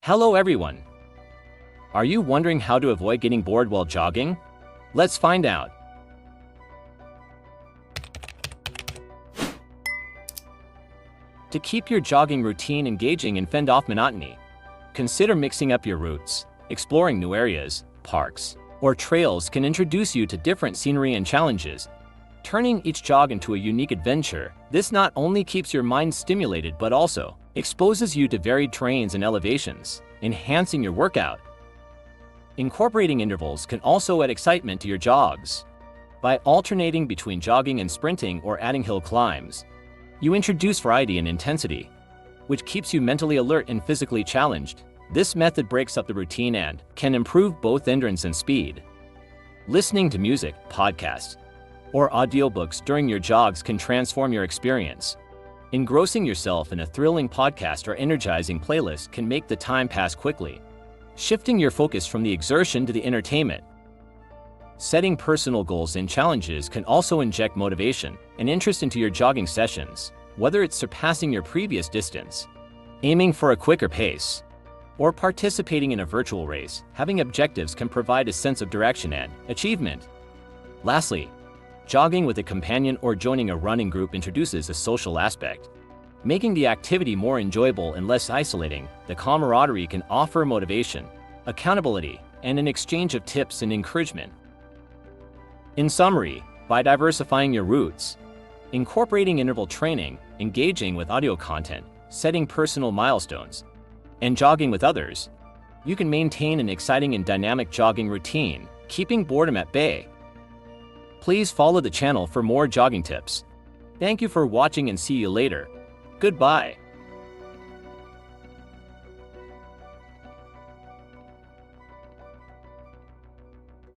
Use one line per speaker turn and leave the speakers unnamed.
Hello everyone! Are you wondering how to avoid getting bored while jogging? Let's find out. To keep your jogging routine engaging and fend off monotony, consider mixing up your routes. Exploring new areas, parks, or trails can introduce you to different scenery and challenges, turning each jog into a unique adventure. This not only keeps your mind stimulated but also exposes you to varied terrains and elevations, enhancing your workout. Incorporating intervals can also add excitement to your jogs. By alternating between jogging and sprinting or adding hill climbs, you introduce variety and intensity, which keeps you mentally alert and physically challenged. This method breaks up the routine and can improve both endurance and speed. Listening to music, podcasts, or audiobooks during your jogs can transform your experience. Engrossing yourself in a thrilling podcast or energizing playlist can make the time pass quickly, shifting your focus from the exertion to the entertainment. Setting personal goals and challenges can also inject motivation and interest into your jogging sessions, whether it's surpassing your previous distance, aiming for a quicker pace, or participating in a virtual race. Having objectives can provide a sense of direction and achievement. Lastly, jogging with a companion or joining a running group introduces a social aspect, making the activity more enjoyable and less isolating. The camaraderie can offer motivation, accountability, and an exchange of tips and encouragement. In summary, by diversifying your routes, incorporating interval training, engaging with audio content, setting personal milestones, and jogging with others, you can maintain an exciting and dynamic jogging routine, keeping boredom at bay. Please follow the channel for more jogging tips. Thank you for watching and see you later. Goodbye.